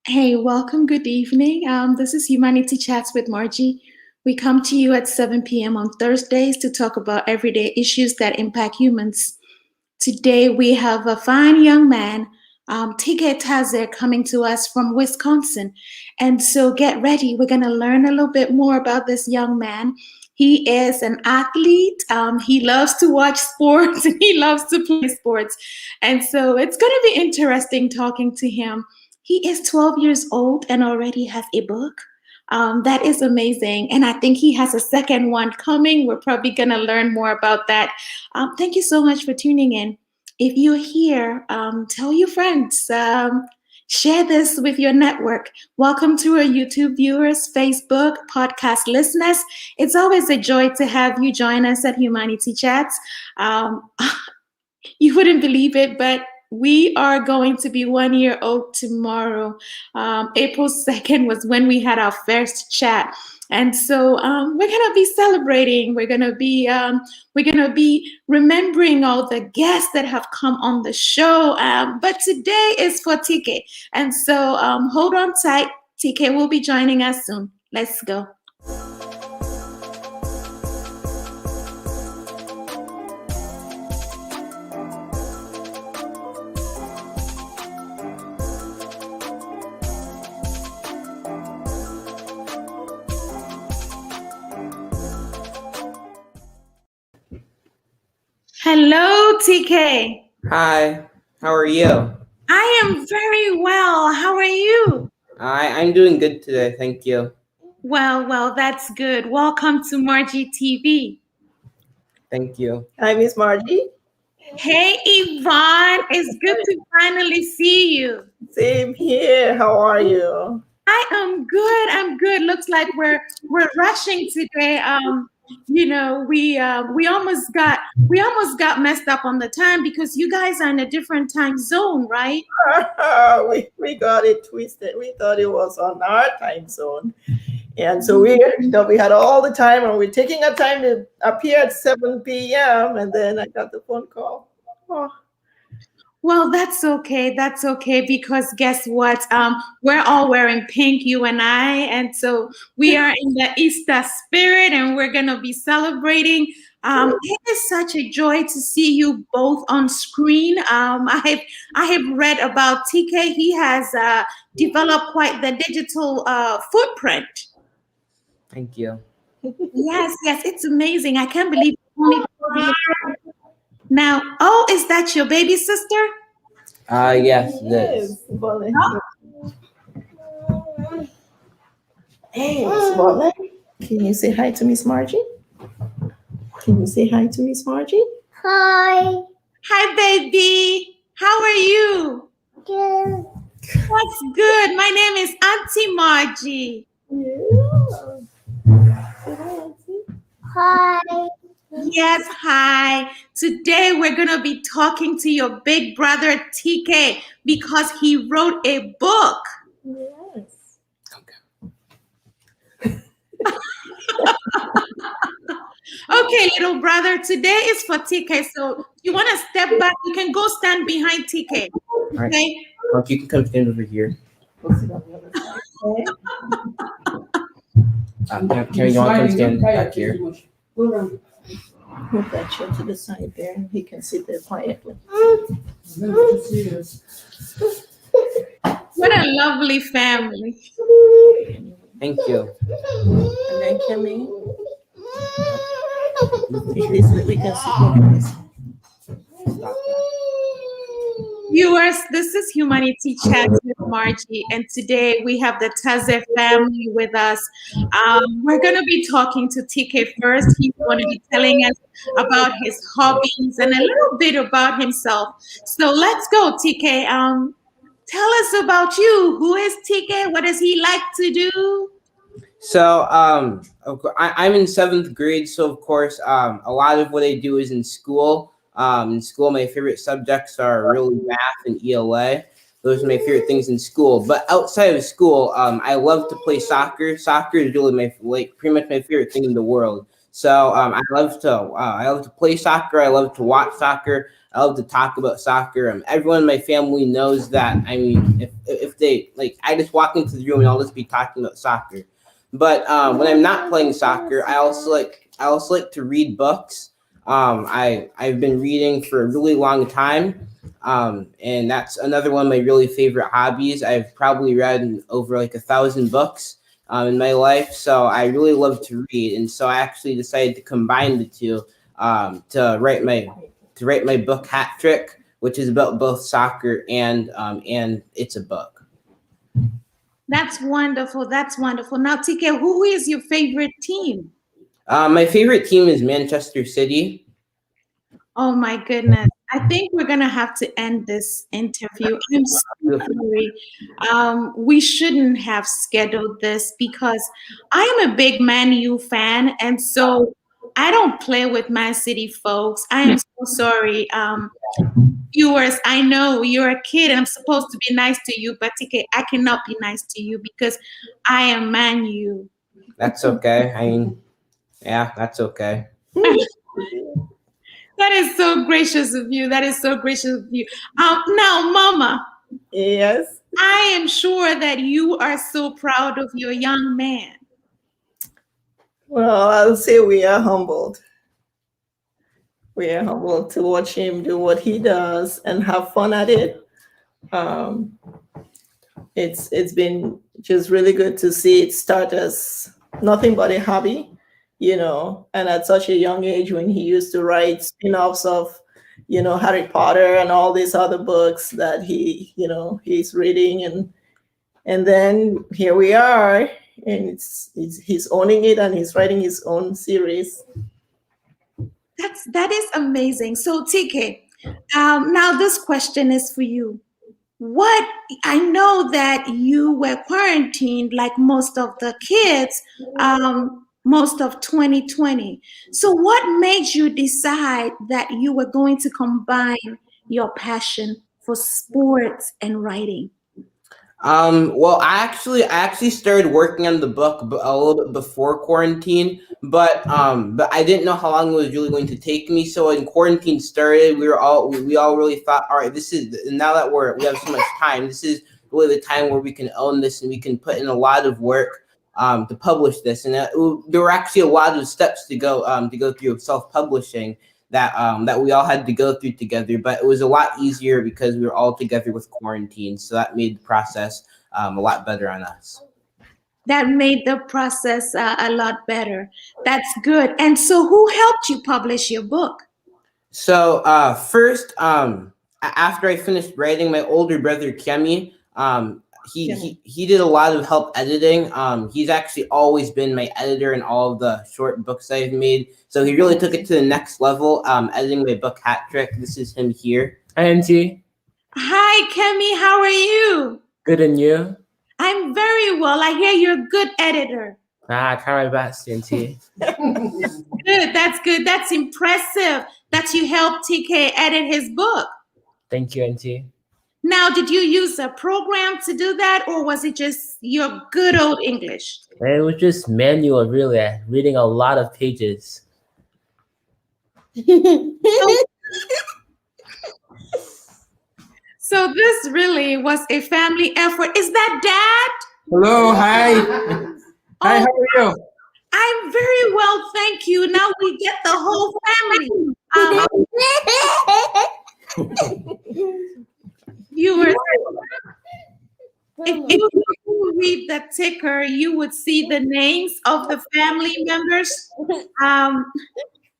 Hey, welcome. Good evening. This is Humanity Chats with Margie. We come to you at 7 p.m. on Thursdays to talk about everyday issues that impact humans. Today, we have a fine young man, Tikeh Tazeh, coming to us from Wisconsin. And so get ready. We're going to learn a little bit more about this young man. He is an athlete. He loves to watch sports and he loves to play sports. And so it's going to be interesting talking to him. He is 12 years old and already has a book. That is amazing. And I think he has a second one coming. We're probably going to learn more about that. Thank you so much for tuning in. If you're here, tell your friends. Share this with your network. Welcome to our YouTube viewers, Facebook, podcast listeners. It's always a joy to have you join us at Humanity Chats. Um, you wouldn't believe it, but we are going to be 1 year old tomorrow. April 2nd was when we had our first chat. And so we're gonna be celebrating. We're gonna be remembering all the guests that have come on the show. But today is for Tikeh, and so hold on tight. Tikeh will be joining us soon. Let's go. Hello, Tikeh. Hi, how are you? I am very well. How are you? I'm doing good today, thank you. Well, that's good. Welcome to Margie TV. Thank you. Hi, Miss Margie. Hey, Yvonne. It's good to finally see you. Same here. How are you? I am good. I'm good. Looks like we're rushing today. We almost got messed up on the time because you guys are in a different time zone, right? we got it twisted. We thought it was on our time zone. And so we had all the time, and we're taking our time to appear at 7 p.m. And then I got the phone call. Oh. Well, that's okay. That's okay because guess what? We're all wearing pink, you and I, and so we are in the Easter spirit, and we're gonna be celebrating. It is such a joy to see you both on screen. I have read about Tikeh. He has developed quite the digital footprint. Thank you. Yes, it's amazing. I can't believe it's only 12 years old. Now, oh, is that your baby sister? Yes, it is. Bullet. Hey, Miss Bullet. Can you say hi to Miss Margie? Can you say hi to Miss Margie? Hi. Hi, baby. How are you? Good. That's good. My name is Auntie Margie. Yeah. Say hi, Auntie. Hi. Yes, hi. Today we're going to be talking to your big brother Tikeh because he wrote a book. Yes. Okay, little brother, today is for Tikeh. So you want to step back, you can go stand behind Tikeh. Right. Okay? You can come stand over here. Carrie, you want to come stand back here? Move that chair to the side there, and he can sit there quietly. What a lovely family. Thank you. And then Kimmy, take this so we can sit. Viewers, this is Humanity Chats with Margie, and today we have the Tazeh family with us. We're going to be talking to Tikeh first. He's going to be telling us about his hobbies and a little bit about himself. So let's go, Tikeh. Tell us about you. Who is Tikeh? What does he like to do? So, I'm in 7th grade, so of course, a lot of what I do is in school. In school, my favorite subjects are really math and ELA. Those are my favorite things in school. But outside of school, I love to play soccer. Soccer is really pretty much my favorite thing in the world. So I love to play soccer. I love to watch soccer. I love to talk about soccer. Everyone in my family knows that. I mean, if they like, I just walk into the room and I'll just be talking about soccer. But when I'm not playing soccer, I also like to read books. I've been reading for a really long time, and that's another one of my really favorite hobbies. I've probably read over like 1,000 books in my life, so I really love to read, and so I actually decided to combine the two to write my book Hat Trick, which is about both soccer and it's a book. That's wonderful. That's wonderful. Now, TK, who is your favorite team? My favorite team is Manchester City. Oh my goodness. I think we're gonna have to end this interview. I'm so sorry. We shouldn't have scheduled this because I am a big Man U fan, and so I don't play with Man City folks. I am so sorry. Viewers, I know you're a kid and I'm supposed to be nice to you, but TK, I cannot be nice to you because I am Man U. That's okay. I mean, yeah, that's okay. That is so gracious of you. That is so gracious of you. Now, Mama, Yes. I am sure that you are so proud of your young man. Well, I'll say we are humbled. We are humbled to watch him do what he does and have fun at it. Um, it's been just really good to see it start as nothing but a hobby, and at such a young age when he used to write spin-offs of, Harry Potter and all these other books that he's reading, and then here we are, and he's owning it and he's writing his own series. That is amazing. So TK, now this question is for you. What I know that you were quarantined like most of the kids, most of 2020. So what made you decide that you were going to combine your passion for sports and writing? Well, I actually started working on the book a little bit before quarantine, but I didn't know how long it was really going to take me. So when quarantine started, we all really thought, all right, this is now that we have so much time, this is really the time where we can own this and we can put in a lot of work to publish this. And there were actually a lot of steps to go through self-publishing that we all had to go through together, but it was a lot easier because we were all together with quarantine. So that made the process a lot better on us. That made the process a lot better. That's good. And so who helped you publish your book? So first, after I finished writing, my older brother Kemi, he did a lot of help editing. He's actually always been my editor in all of the short books I've made. So he really took it to the next level, editing my book Hat Trick. This is him here. Hi, Auntie. Hi, Kemi. How are you? Good, and you? I'm very well. I hear you're a good editor. I try my best, Auntie. Good. That's good. That's impressive that you helped TK edit his book. Thank you, Auntie. Now, did you use a program to do that, or was it just your good old English? It was just manual, really, reading a lot of pages. So this really was a family effort. Is that Dad? Hello, hi. Hi, how are you? I'm very well, thank you. Now we get the whole family. Viewers, if you read the ticker, you would see the names of the family members.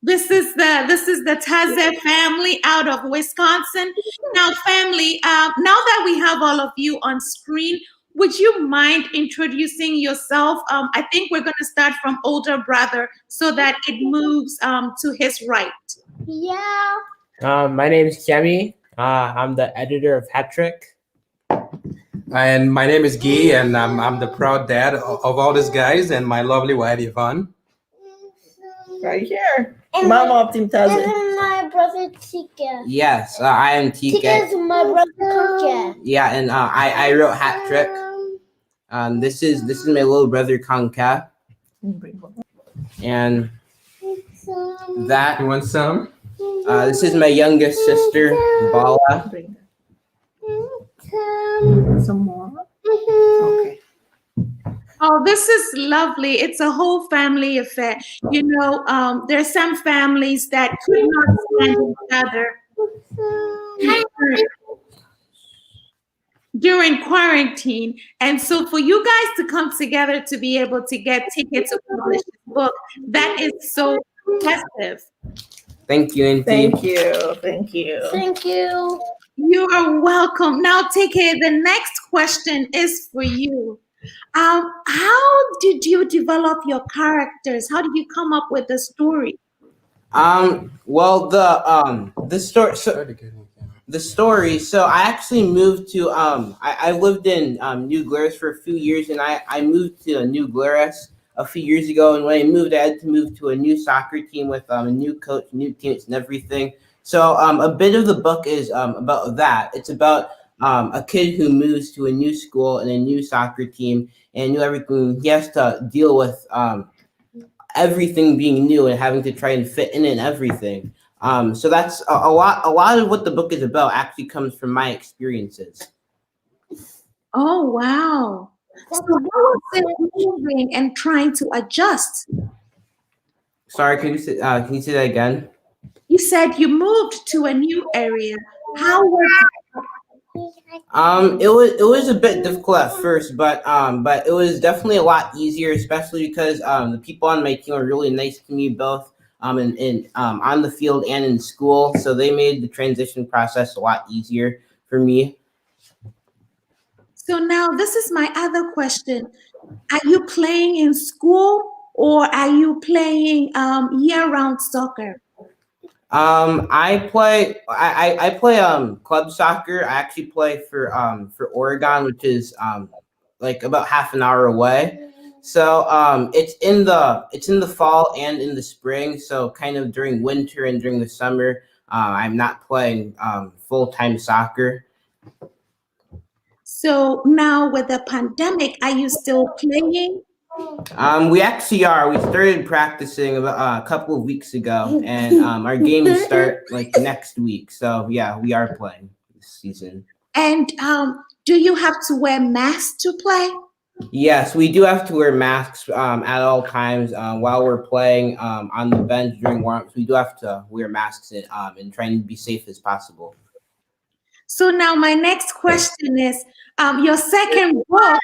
This is the Tazeh family out of Wisconsin. Now, family, now that we have all of you on screen, would you mind introducing yourself? I think we're going to start from older brother so that it moves to his right. Yeah. My name is Kemi. I'm the editor of Hat Trick. And my name is Guy, and I'm the proud dad of all these guys, and my lovely wife Yvonne. Right here. Mama of Tikeh Tazeh. And my brother Tikeh. Yes, I am Tikeh Tikeh. is my brother Tikeh. Yeah, and I wrote Hat Trick. This is my little brother Kanka, and That You want some? this is my youngest sister, Bala. Bring some more. Okay. Oh, this is lovely. It's a whole family affair. You know, there are some families that could not stand each other during quarantine. And so for you guys to come together to be able to get tickets to publish this book, that is so impressive. Thank you, Auntie. Thank you. Thank you. Thank you. You are welcome. Now, Tikeh, the next question is for you. How did you develop your characters? How did you come up with the story? Well, the story. So the story. So I actually moved to I lived in New Glarus for a few years, and I moved to New Glarus a few years ago. And when I moved, I had to move to a new soccer team with a new coach, new teams, and everything. So a bit of the book is about that. It's about a kid who moves to a new school and a new soccer team and new everything. He has to deal with everything being new and having to try and fit in and everything. So that's a lot of what the book is about actually comes from my experiences. Oh, wow. So what was it moving and trying to adjust? Sorry, can you say that again? You said you moved to a new area. How was It was a bit difficult at first, but it was definitely a lot easier, especially because the people on my team are really nice to me, both in on the field and in school. So they made the transition process a lot easier for me. So now this is my other question. Are you playing in school or are you playing year-round soccer? I play club soccer. I actually play for Oregon, which is like about half an hour away. So it's in the fall and in the spring. So kind of during winter and during the summer, I'm not playing full-time soccer. So now with the pandemic, are you still playing? We actually are. We started practicing about a couple of weeks ago, and our games start like next week. So yeah, we are playing this season. And do you have to wear masks to play? Yes, we do have to wear masks at all times while we're playing on the bench during warm-ups. We do have to wear masks and trying to be safe as possible. So now my next question is, your second book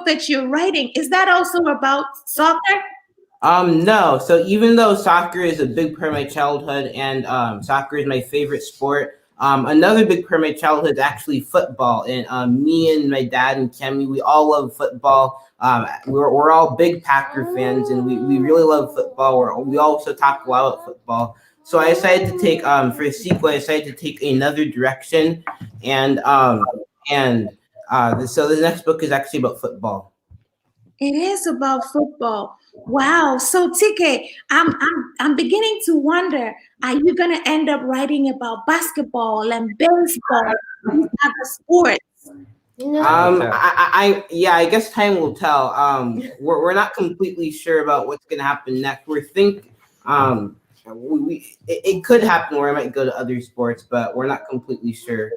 that you're writing, is that also about soccer? No. So even though soccer is a big part of my childhood and soccer is my favorite sport, another big part of my childhood is actually football. And me and my dad and Kemi, we all love football. We're all big Packer fans, and we really love football. We also talk a lot about football. So I decided to take for a sequel. I decided to take another direction, so the next book is actually about football. It is about football. Wow. So Tikeh, I'm beginning to wonder, are you gonna end up writing about basketball and baseball and other sports? No. I guess time will tell. We're not completely sure about what's gonna happen next. It could happen where I might go to other sports, but we're not completely sure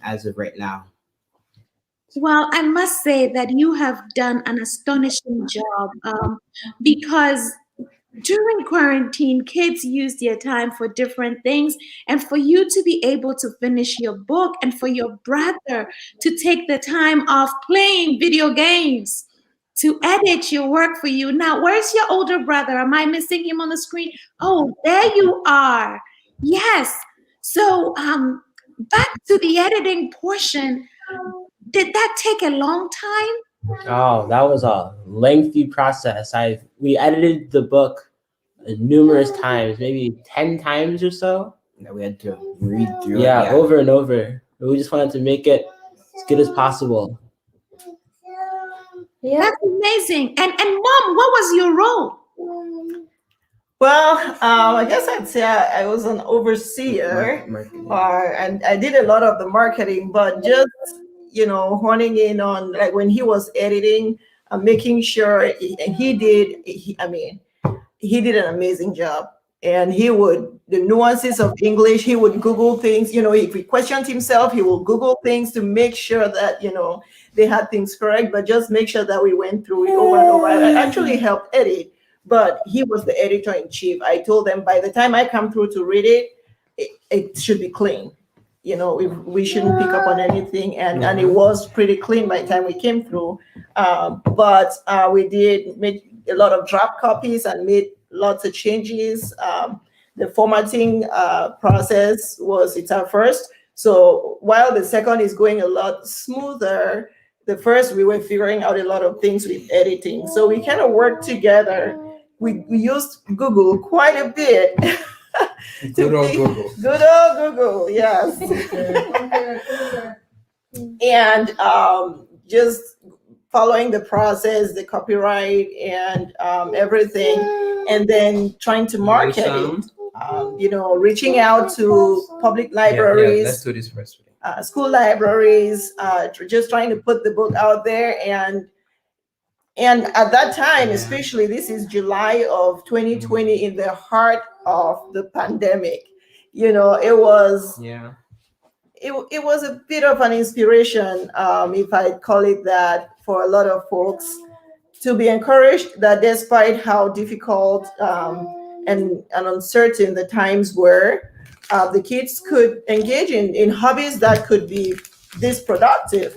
as of right now. Well, I must say that you have done an astonishing job because during quarantine, kids use their time for different things. And for you to be able to finish your book and for your brother to take the time off playing video games to edit your work for you. Now, where's your older brother? Am I missing him on the screen? Oh, there you are. Yes. So back to the editing portion. Did that take a long time? Oh, that was a lengthy process. We edited the book numerous times, maybe 10 times or so. That we had to read through. Yeah, over and over. We just wanted to make it as good as possible. Yeah. That's amazing. And Mom, what was your role? Well, I guess I'd say I was an overseer, Marketing. and I did a lot of the marketing, but just honing in on like when he was editing, making sure he did an amazing job. And he would, the nuances of English, he would Google things. If he questioned himself, he will Google things to make sure that, they had things correct, but just make sure that we went through it over and over. I actually helped edit, but he was the editor in chief. I told them by the time I come through to read it, it should be clean. We shouldn't pick up on anything, and it was pretty clean by the time we came through. But we did make a lot of draft copies and made lots of changes. The formatting process it's our first. So while the second is going a lot smoother, the first we were figuring out a lot of things with editing. So we kind of worked together. We used Google quite a bit. Good old Google. Good old Google, yes. And just following the process, the copyright, and everything, and then trying to market it. Reaching out to public libraries. Let's do this first. School libraries, just trying to put the book out there. And at that time, especially, this is July of 2020, in the heart of the pandemic. It was it was a bit of an inspiration, if I call it that, for a lot of folks, to be encouraged that despite how difficult and uncertain the times were, the kids could engage in hobbies that could be this productive.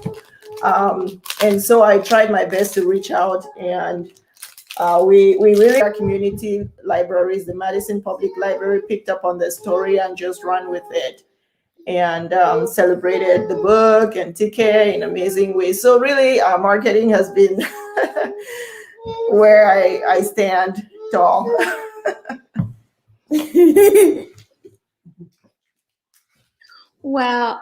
And so I tried my best to reach out, and we really, our community libraries, the Madison Public Library, picked up on the story and just ran with it, and celebrated the book and Tikeh in amazing ways. So really, marketing has been where I stand tall. Well.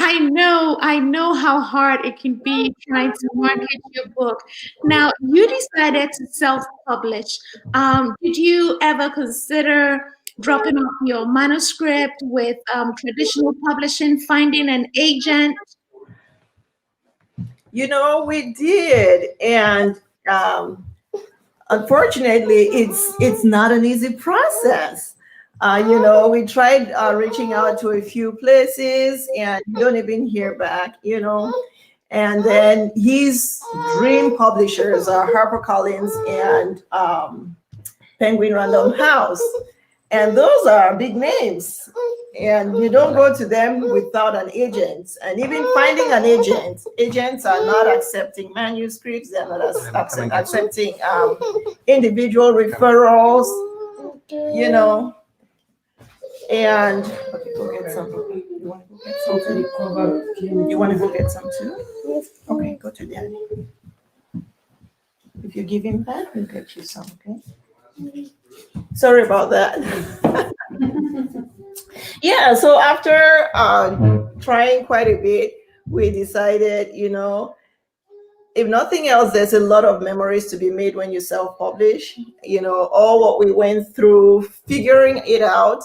I know how hard it can be trying to market your book. Now, you decided to self-publish. Did you ever consider dropping off your manuscript with traditional publishing, finding an agent? We did, and unfortunately, it's not an easy process. We tried reaching out to a few places, and you don't even hear back. And then his dream publishers are HarperCollins and Penguin Random House, and those are big names. And you don't go to them without an agent. And even finding an agents are not accepting manuscripts. They're not accepting individual referrals. And okay, go get some. You want to go get some too? You want to go get some too? Okay, go to daddy. If you give him that, he'll get you some, okay? Sorry about that. Yeah, so after trying quite a bit, we decided, if nothing else, there's a lot of memories to be made when you self-publish. All what we went through, figuring it out,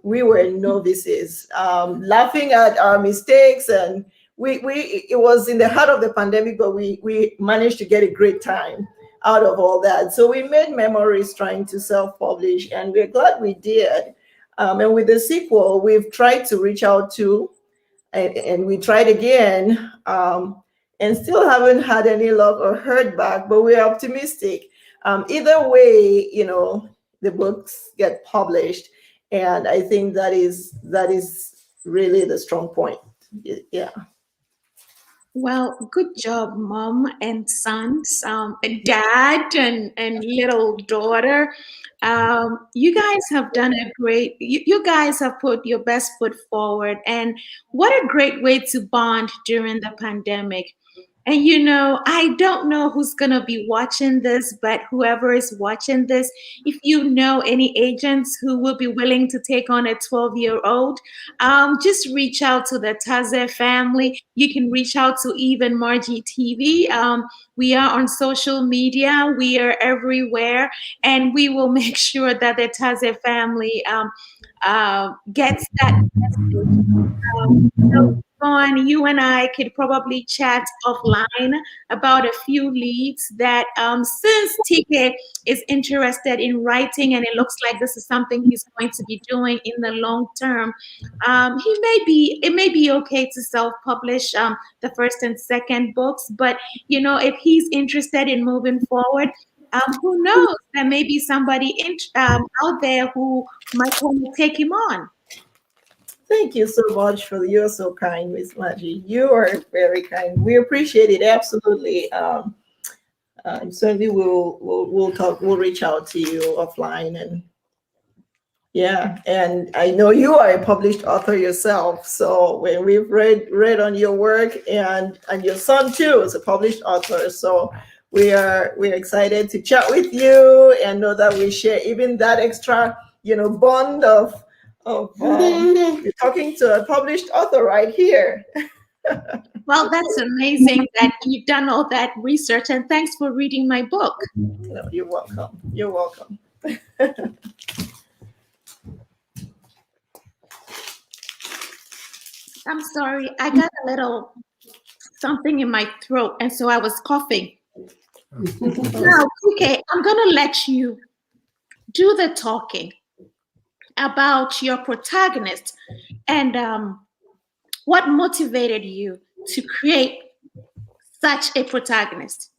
we were novices, laughing at our mistakes, and it was in the heart of the pandemic, but we managed to get a great time out of all that. So we made memories trying to self-publish, and we're glad we did. And with the sequel, we've tried to reach out to, and we tried again, and still haven't had any luck or heard back, but we're optimistic. Either way, the books get published, and I think that is really the strong point. Yeah. Well, good job, mom and sons, dad and little daughter. You guys have done a great. You guys have put your best foot forward, and what a great way to bond during the pandemic. And I don't know who's gonna be watching this, but whoever is watching this, if you know any agents who will be willing to take on a 12-year-old, just reach out to the Tazeh family. You can reach out to even Margie TV. We are on social media. We are everywhere, and we will make sure that the Tazeh family gets that message. fun. You and I could probably chat offline about a few leads that, since TK is interested in writing and it looks like this is something he's going to be doing in the long term, it may be okay to self-publish the first and second books. But if he's interested in moving forward, who knows? There may be somebody out there who might want to take him on. Thank you so much you're so kind, Miss Maggie. You are very kind. We appreciate it absolutely. Certainly we'll talk. We'll reach out to you offline, and yeah. And I know you are a published author yourself. So when we've read on your work, and your son too is a published author. So we're excited to chat with you and know that we share even that extra bond of you're talking to a published author right here. Well, that's amazing that you've done all that research, and thanks for reading my book. No, you're welcome. You're welcome. I'm sorry, I got a little something in my throat, and so I was coughing. Now, okay, I'm gonna let you do the talking about your protagonist and what motivated you to create such a protagonist.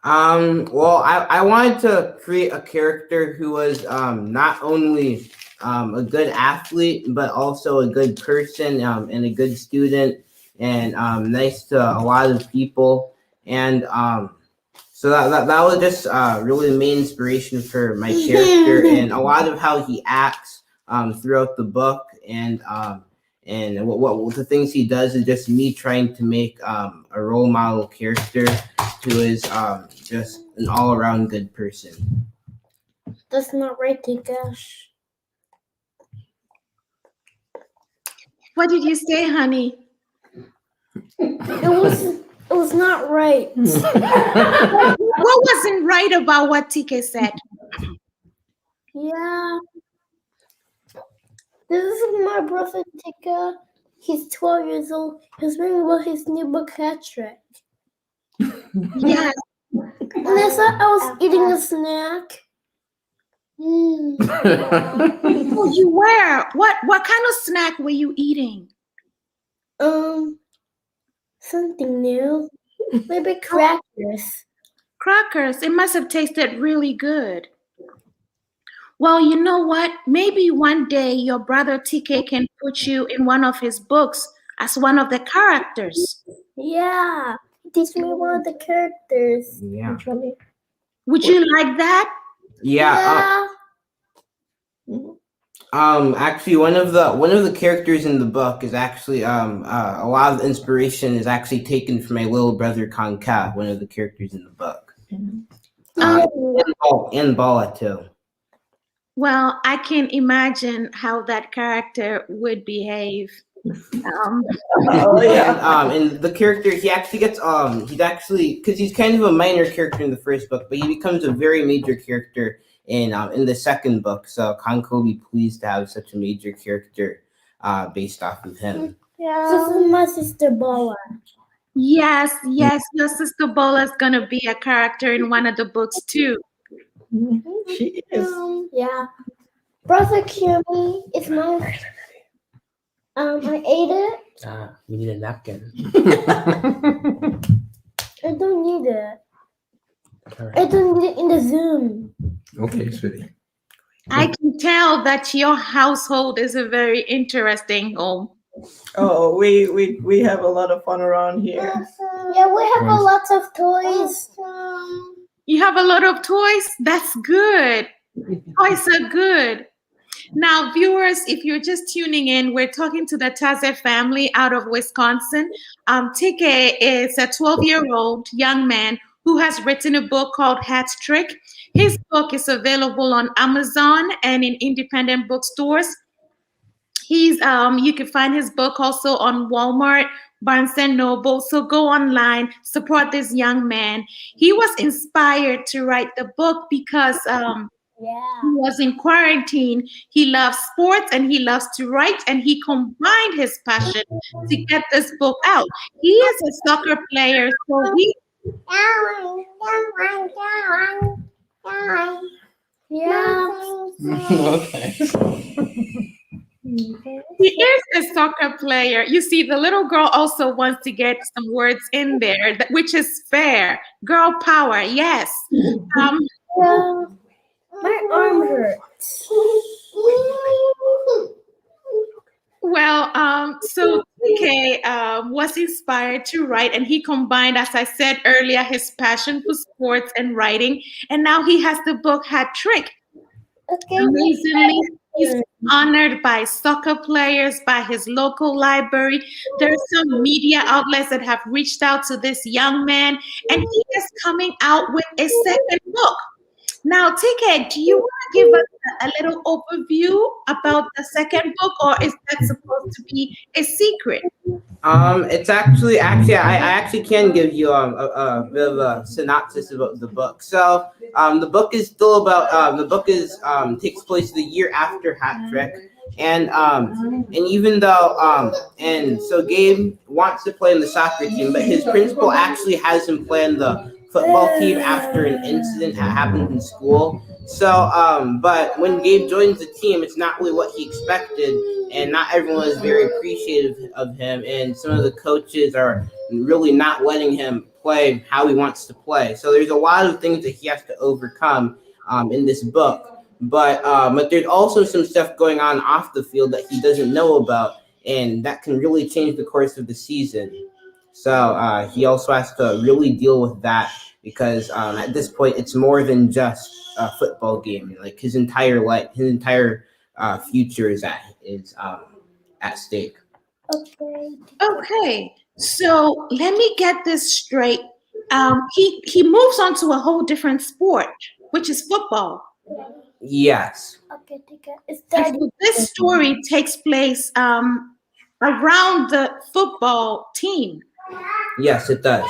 Well, I wanted to create a character who was not only a good athlete, but also a good person and a good student and nice to a lot of people. And so that was just really the main inspiration for my character and a lot of how he acts throughout the book. And what the things he does is just me trying to make a role model character who is just an all-around good person. That's not right, Tikeh. What did you say, honey? It was not right. What wasn't right about what TK said? Yeah. This is my brother Tikeh. He's 12 years old. He's reading about his new book, Patrick. Yes. And I thought I was eating a snack. Oh, you were. What kind of snack were you eating? Something new. Maybe crackers. Crackers. It must have tasted really good. Well, you know what? Maybe one day your brother TK can put you in one of his books as one of the characters. Yeah. Teach me one of the characters. Yeah. Actually. Would you like that? Yeah. Actually, one of the characters in the book is actually a lot of the inspiration is actually taken from my little brother Conca, one of the characters in the book. And Bala too. Well, I can imagine how that character would behave. Oh yeah. And the character he actually gets he's actually because he's kind of a minor character in the first book, but he becomes a very major character in the second book. So Conca will be pleased to have such a major character based off of him. Yeah. This is my sister Bola. Yes, your sister Bola is gonna be a character in one of the books too. She is. Yeah. Brother Kimmy, it's my. I ate it. We need a napkin. I don't need it. All I right. don't need it in the Zoom. Okay, sweetie. I can tell that your household is a very interesting home. Oh, we have a lot of fun around here. Yeah, we have a lot of toys. You have a lot of toys? That's good. Toys are good. Now, viewers, if you're just tuning in, we're talking to the Tazeh family out of Wisconsin. Tikeh is a 12-year-old young man who has written a book called Hat Trick. His book is available on Amazon and in independent bookstores. You can find his book also on Walmart, Barnes and Noble. So go online, support this young man. He was inspired to write the book because Yeah. He was in quarantine. He loves sports and he loves to write, and he combined his passion to get this book out. He is a soccer player, so Yeah. Okay. he is a soccer player. You see, the little girl also wants to get some words in there, which is fair. Girl power, yes. Um, Yeah. My arm hurts. So TK was inspired to write, and he combined, as I said earlier, his passion for sports and writing, and now he has the book Hat Trick. Okay. Amazingly, he's honored by soccer players, by his local library. There are some media outlets that have reached out to this young man, and he is coming out with a second book. Now, TK, do you want to give us a little overview about the second book, or is that supposed to be a secret? It's I actually can give you a bit of a synopsis about the book. So the book is still about the book is takes place the year after Hat Trick, and even though and so Gabe wants to play in the soccer team, but his principal actually has him play in the football team after an incident that happened in school. So but when Gabe joins the team, it's not really what he expected, and not everyone is very appreciative of him, and some of the coaches are really not letting him play how he wants to play. So there's a lot of things that he has to overcome in this book. But there's also some stuff going on off the field that he doesn't know about, and that can really change the course of the season. So he also has to really deal with that because at this point it's more than just a football game. Like his entire life, his entire future is at stake. Okay. Okay, so let me get this straight. He moves on to a whole different sport, which is football. Yes. Okay, Tikeh. It's And starting. so this story takes place around the football team. Yes, it does.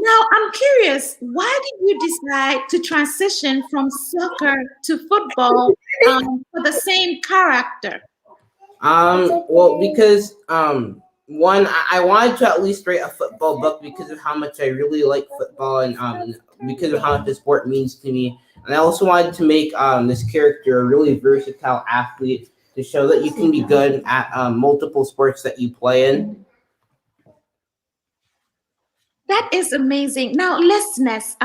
Now, I'm curious, why did you decide to transition from soccer to football for the same character? Well, because one, I wanted to at least write a football book because of how much I really like football and because of how much the sport means to me. And I also wanted to make this character a really versatile athlete to show that you can be good at multiple sports that you play in. That is amazing. Now, listeners,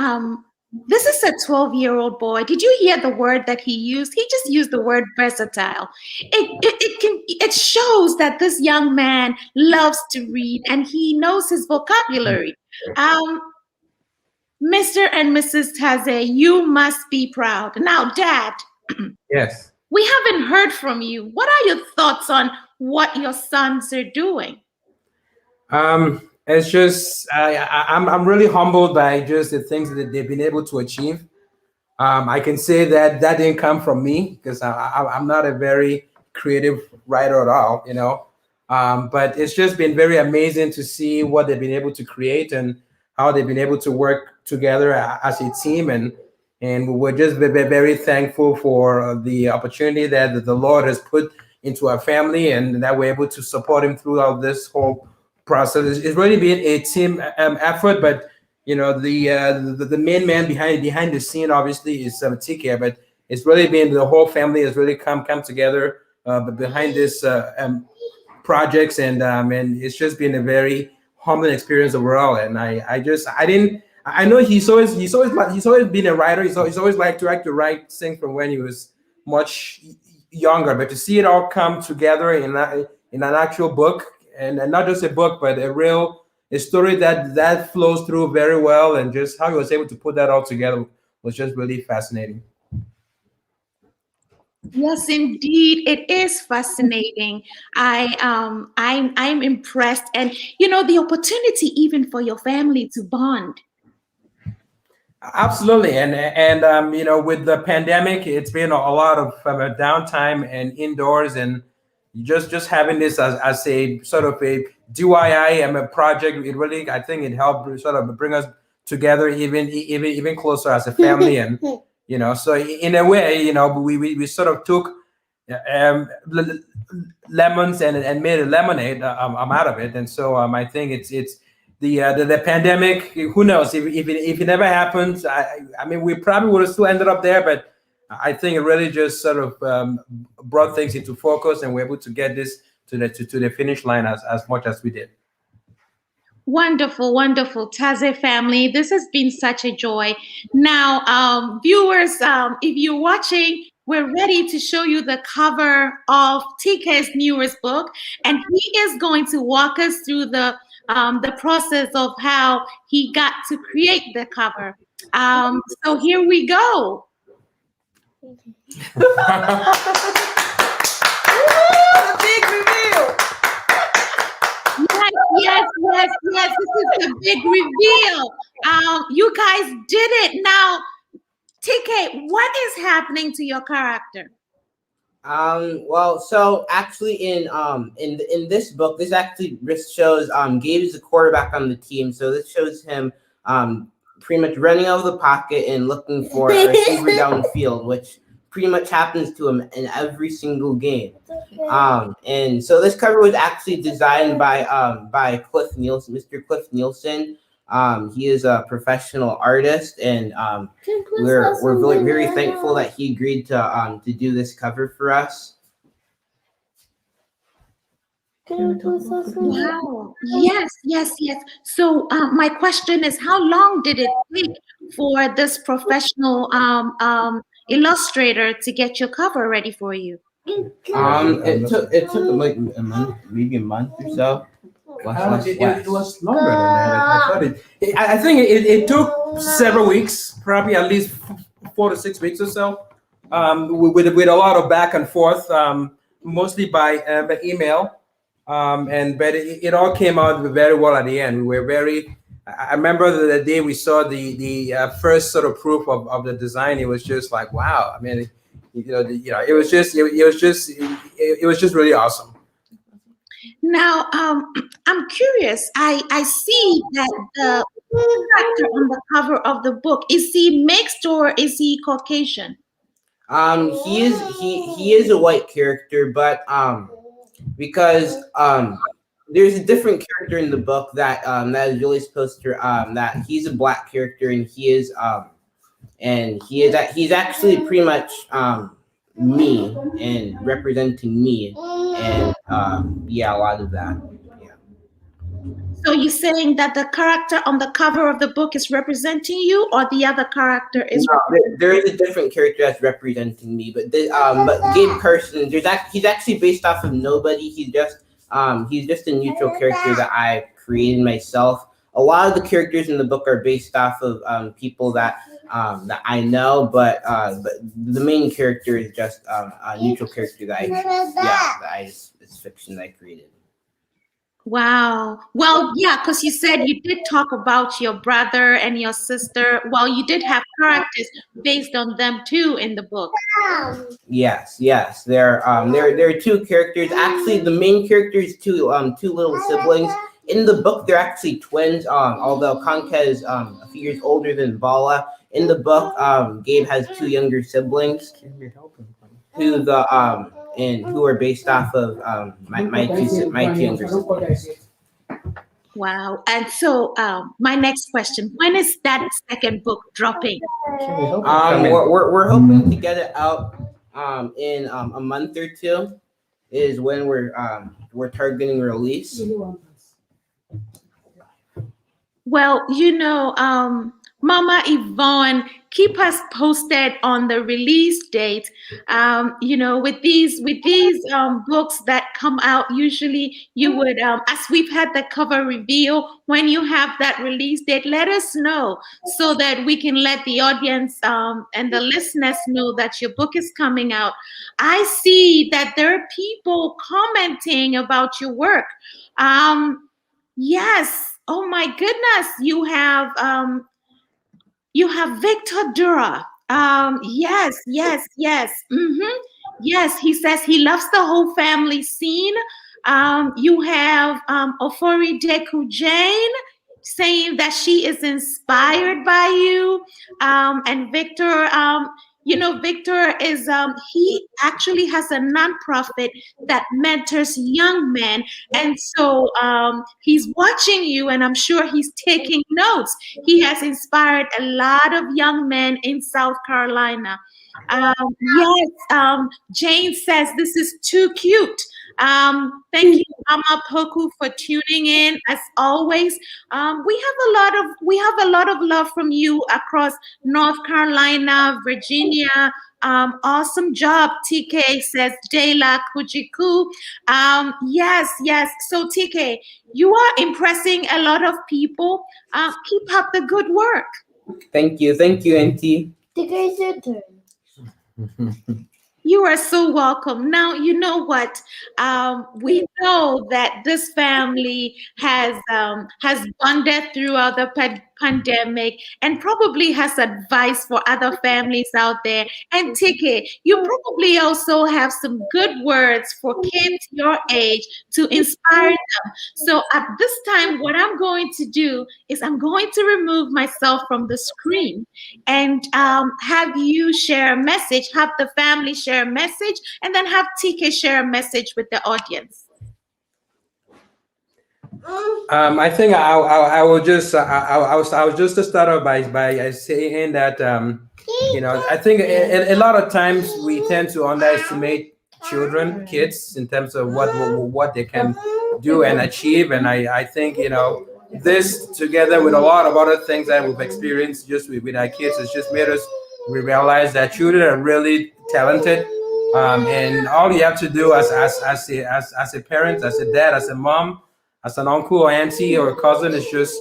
this is a 12-year-old boy. Did you hear the word that he used? He just used the word versatile. It shows that this young man loves to read and he knows his vocabulary. Mr. and Mrs. Tazeh, you must be proud. Now, Dad, Yes. we haven't heard from you. What are your thoughts on what your sons are doing? It's just I'm really humbled by just the things that they've been able to achieve. I can say that that didn't come from me because I'm not a very creative writer at all, you know. But it's just been very amazing to see what they've been able to create and how they've been able to work together as a team, and we're just very thankful for the opportunity that the Lord has put into our family, and that we're able to support him throughout this whole process. It's really been a team effort, but you know the main man behind the scene obviously is Tikeh, but it's really been the whole family has really come together behind this projects, and it's just been a very humbling experience overall. And I know he's always been a writer. He's always liked to write things from when he was much younger, but to see it all come together in an actual book, and not just a book, but a story that flows through very well, and just how he was able to put that all together was just really fascinating. Yes, indeed, it is fascinating. I'm impressed, and the opportunity even for your family to bond. Absolutely, and with the pandemic, it's been a lot of downtime and indoors, and just having this as a sort of a DIY a project. It really, I think, it helped sort of bring us together even closer as a family. And so in a way, we sort of took lemons and made a lemonade out of it. And so I think it's the pandemic. Who knows if it never happens? I mean, we probably would have still ended up there, but I think it really just sort of brought things into focus, and we're able to get this to the finish line as much as we did. Wonderful, wonderful. Tazeh family, this has been such a joy. Now, viewers, if you're watching, we're ready to show you the cover of Tikeh's newest book, and he is going to walk us through the process of how he got to create the cover. So here we go. The big reveal. Yes. This is the big reveal. You guys did it. Now, Tikeh, what is happening to your character? Well, so actually in this book, this actually shows Gabe is the quarterback on the team. So this shows him pretty much running out of the pocket and looking for a receiver downfield, which pretty much happens to him in every single game. And so this cover was actually designed by Cliff Nielsen, Mr. Cliff Nielsen. He is a professional artist, and we're really very thankful that he agreed to do this cover for us. Wow. Yes. So my question is, how long did it take for this professional illustrator to get your cover ready for you? It took like a month, maybe a month or so. It was longer than that. I thought I think it took several weeks, probably at least 4 to 6 weeks or so, with a lot of back and forth, mostly by email. But it all came out very well at the end. We were very. I remember the day we saw the first sort of proof of the design. It was just like, wow. I mean, it was just really awesome. Now, I'm curious. I see that the character on the cover of the book, is he mixed or is he Caucasian? He is a white character, but because there's a different character in the book that is really supposed to that he's a black character, and he's actually pretty much me and representing me, and a lot of that. So you're saying that the character on the cover of the book is representing you, or the other character is? No, there is a different character that's representing me, but Gabe Carson, he's actually based off of nobody. He's just a neutral character that I created myself. A lot of the characters in the book are based off of people that I know, but the main character is just a neutral character it's fiction that I created. Wow. Well, yeah, because you said you did talk about your brother and your sister. Well, you did have characters based on them too in the book. Yes. There are two characters. Actually, the main character is two little siblings. In the book, they're actually twins. Although Kanka is a few years older than Bala. In the book, Gabe has two younger siblings who are based off of my two younger siblings. Wow. And so my next question, when is that second book dropping? We're hoping to get it out in a month or two is when we're targeting release. Well, Mama Yvonne, keep us posted on the release date. With these books that come out, usually you would, as we've had the cover reveal, when you have that release date, let us know so that we can let the audience and the listeners know that your book is coming out. I see that there are people commenting about your work. Yes. Oh my goodness, you have Victor Dura. Yes. Yes, he says he loves the whole family scene. You have Ofori Deku Jane. saying that she is inspired by you. And Victor, Victor is he actually has a nonprofit that mentors young men, and so he's watching you, and I'm sure he's taking notes. He has inspired a lot of young men in South Carolina. Yes, Jane says this is too cute. Thank you, Mama Poku, for tuning in. As always, we have a lot of love from you across North Carolina, Virginia. Awesome job, TK, says Jayla Kujiku. Yes, yes. So TK, you are impressing a lot of people. Keep up the good work. Thank you, Auntie. Tikeh, it's your turn. You are so welcome. Now, you know what? We know that this family has bonded throughout the pandemic and probably has advice for other families out there. And Tiki, you probably also have some good words for kids your age to inspire them. So at this time, what I'm going to do is I'm going to remove myself from the screen and have you share a message, have the family share a message, and then have TK share a message with the audience. I think I will just I was just to start off by saying that I think a lot of times we tend to underestimate kids in terms of what they can do and achieve, and I think this together with a lot of other things that we've experienced just with our kids has just made us realize that children are really talented. And all you have to do as a parent, as a dad, as a mom, as an uncle or auntie or cousin is just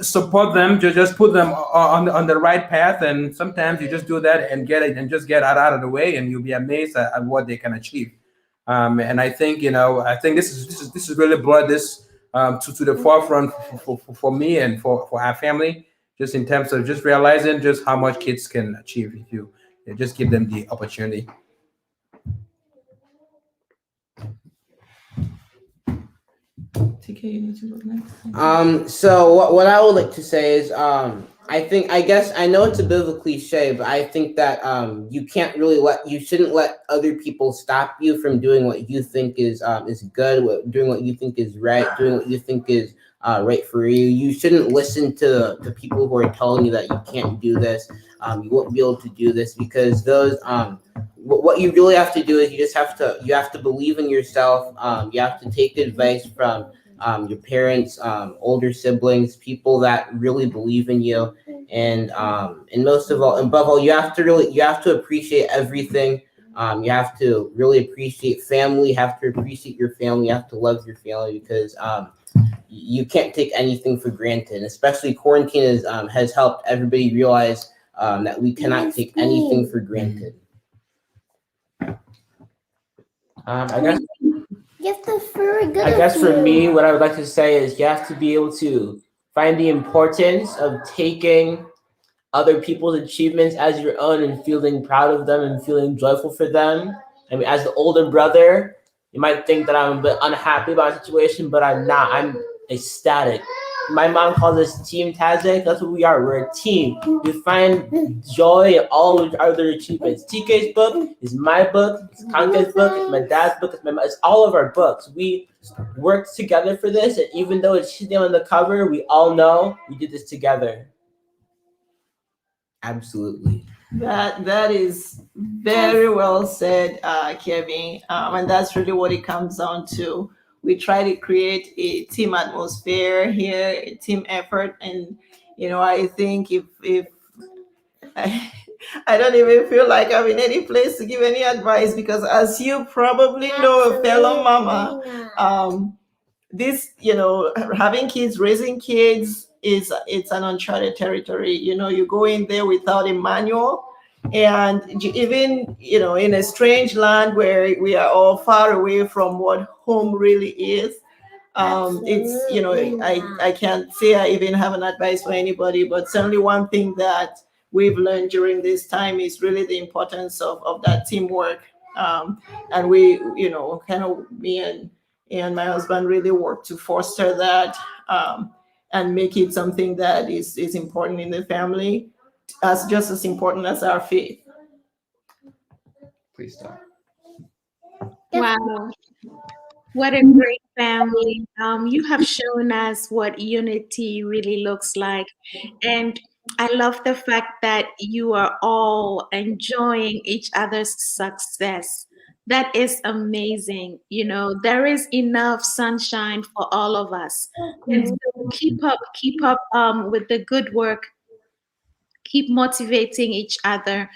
support them, just put them on the right path. And sometimes you just do that and just get out of the way, and you'll be amazed at what they can achieve. And I think this is really brought this to the forefront for me and for our family, just in terms of just realizing just how much kids can achieve if you just give them the opportunity. TK, you need to look next. So what I would like to say is, I guess I know it's a bit of a cliche, but I think that you shouldn't let other people stop you from doing what you think is good, doing what you think is right, doing what you think is right for you. You shouldn't listen to people who are telling you that you can't do this, you won't be able to do this, because those what you really have to do is you have to believe in yourself. You have to take advice from your parents, older siblings, people that really believe in you, and most of all, above all, you have to appreciate everything. You have to really appreciate family. You have to appreciate your family. You have to love your family, because you can't take anything for granted. Especially quarantine has helped everybody realize that we cannot take anything for granted. I guess Yes, that's very good. I of guess for you. me, what I would like to say is you have to be able to find the importance of taking other people's achievements as your own and feeling proud of them and feeling joyful for them. I mean, as the older brother, you might think that I'm a bit unhappy about the situation, but I'm not. I'm ecstatic. My mom calls us Team Tazeh. That's what we are. We're a team. We find joy in all of our other achievements. TK's book is my book. It's Kanka's book. It's my dad's book. It's all of our books. We worked together for this, and even though it's his name on the cover, we all know we did this together. Absolutely. That is very well said, Kevin. And that's really what it comes down to. We try to create a team atmosphere here, a team effort, and I think if I don't even feel like I'm in any place to give any advice, because as you probably know, fellow mama, this having kids, raising kids it's an uncharted territory. You go in there without a manual, and even in a strange land where we are all far away from what home really is. I can't say I even have an advice for anybody, but certainly one thing that we've learned during this time is really the importance of that teamwork. And we kind of me and my husband really work to foster that. and make it something that is important in the family, as just as important as our faith. Please stop. Wow. What a great family. You have shown us what unity really looks like. And I love the fact that you are all enjoying each other's success. That is amazing. You know, there is enough sunshine for all of us. And so keep up with the good work, keep motivating each other.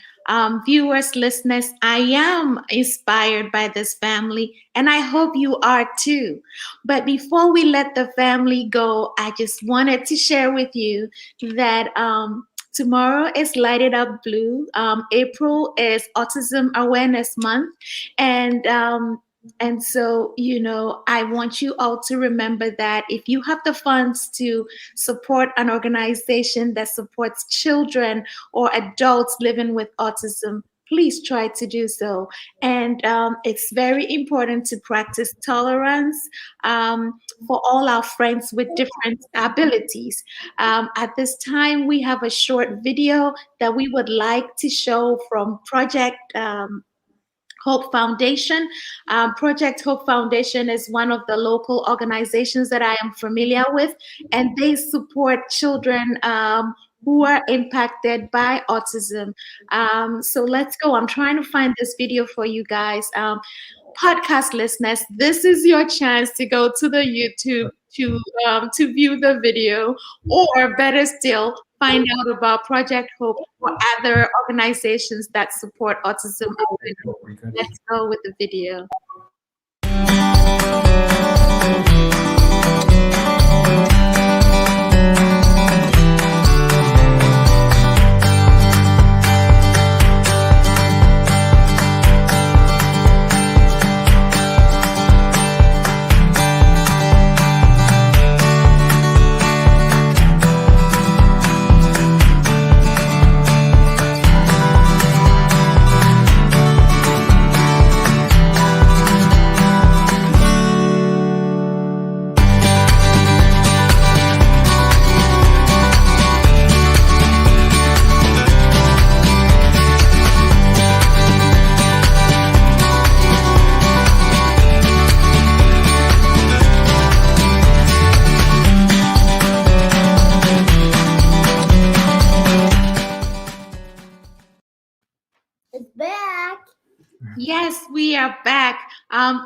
Viewers, listeners, I am inspired by this family, and I hope you are too. But before we let the family go, I just wanted to share with you that tomorrow is Light It Up Blue. April is Autism Awareness Month, and and so, you know, I want you all to remember that if you have the funds to support an organization that supports children or adults living with autism, please try to do so. And it's very important to practice tolerance for all our friends with different abilities. At this time, we have a short video that we would like to show from Project Hope Foundation. Project Hope Foundation is one of the local organizations that I am familiar with, and they support children who are impacted by autism. So let's go. I'm trying to find this video for you guys. Podcast listeners, this is your chance to go to the YouTube to view the video, or better still, find out about Project Hope or other organizations that support autism awareness. Let's go with the video. It's back. Yes, we are back.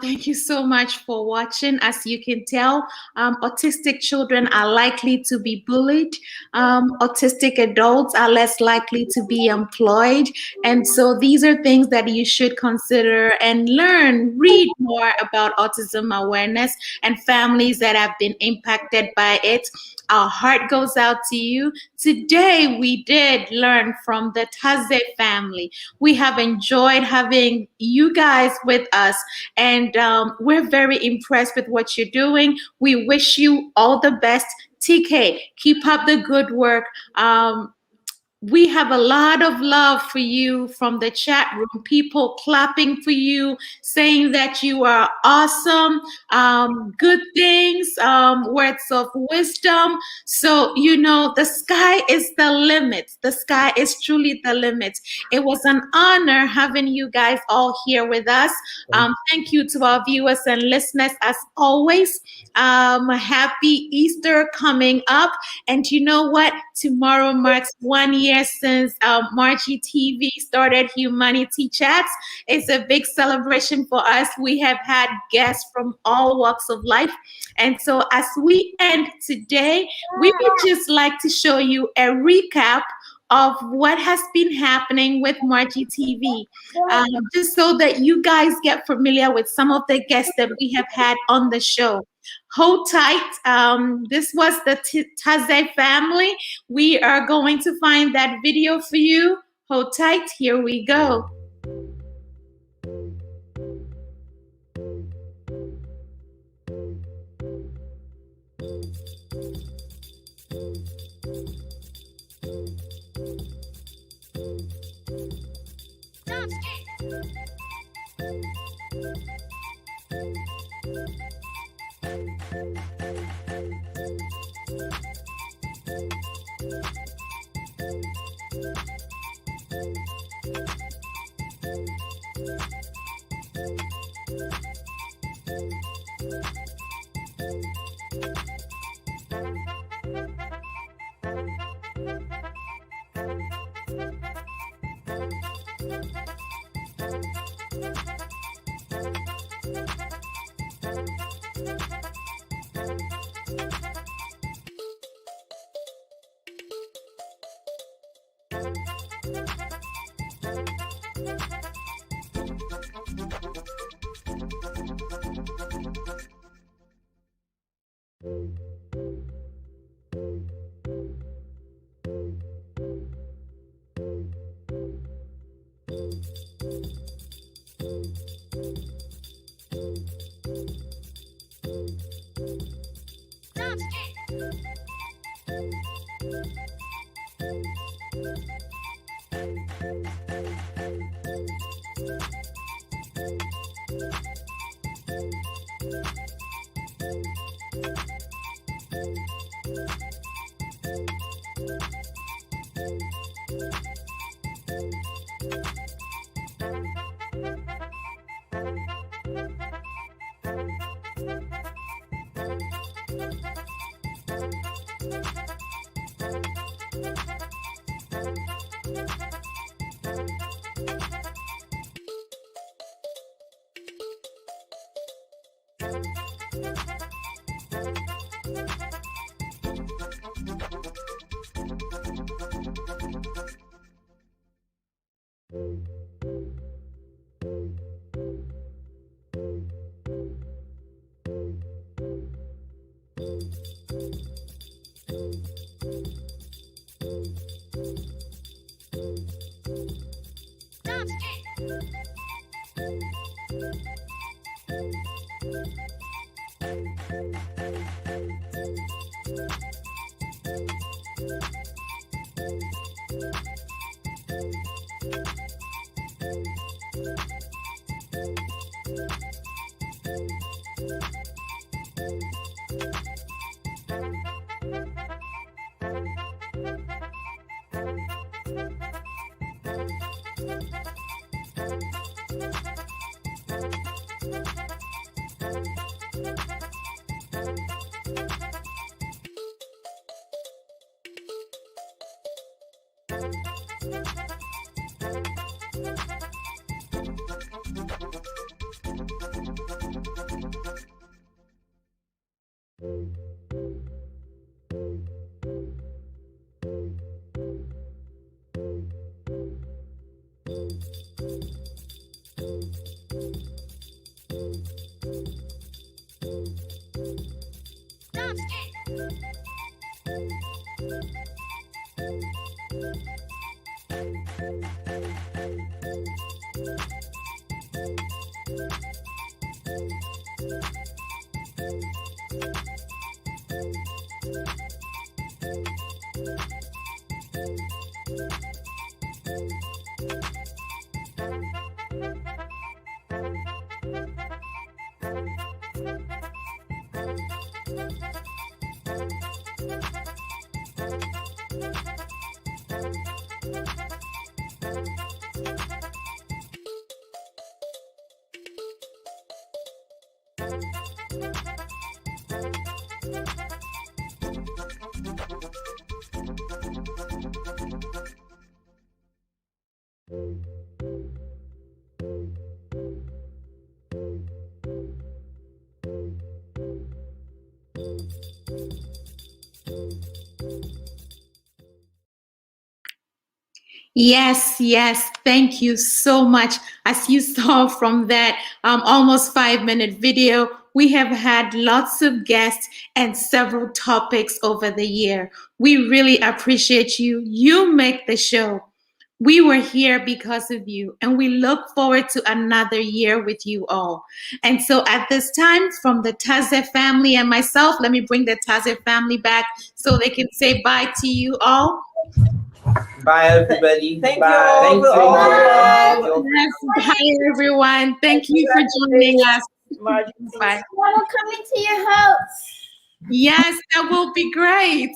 Thank you so much for watching. As you can tell, autistic children are likely to be bullied. Autistic adults are less likely to be employed. And so these are things that you should consider and learn, read more about autism awareness and families that have been impacted by it. Our heart goes out to you. Today, we did learn from the Tazeh family. We have enjoyed having you guys with us, and we're very impressed with what you're doing. We wish you all the best. TK, keep up the good work. We have a lot of love for you from the chat room, people clapping for you, saying that you are awesome, good things, words of wisdom. So, you know, the sky is the limit. The sky is truly the limit. It was an honor having you guys all here with us. Thank you to our viewers and listeners as always. Happy Easter coming up. And you know what? Tomorrow marks 1 year since Margie TV started Humanity Chats. It's a big celebration for us. We have had guests from all walks of life. And so as we end today, we would just like to show you a recap of what has been happening with Margie TV, just so that you guys get familiar with some of the guests that we have had on the show. Hold tight. This was the Tazeh family. We are going to find that video for you. Hold tight. Here we go. Yes, yes. Thank you so much. As you saw from that almost 5 minute video, we have had lots of guests and several topics over the year. We really appreciate you. You make the show. We were here because of you, and we look forward to another year with you all. And so at this time, from the Tazeh family and myself, let me bring the Tazeh family back so they can say bye to you all. Bye, everybody. Thank Bye. you all Thank for all the Thank love. you. Yes, bye everyone. Thank you for joining us. Margie, Bye. Mama, come into your house. Yes, that will be great.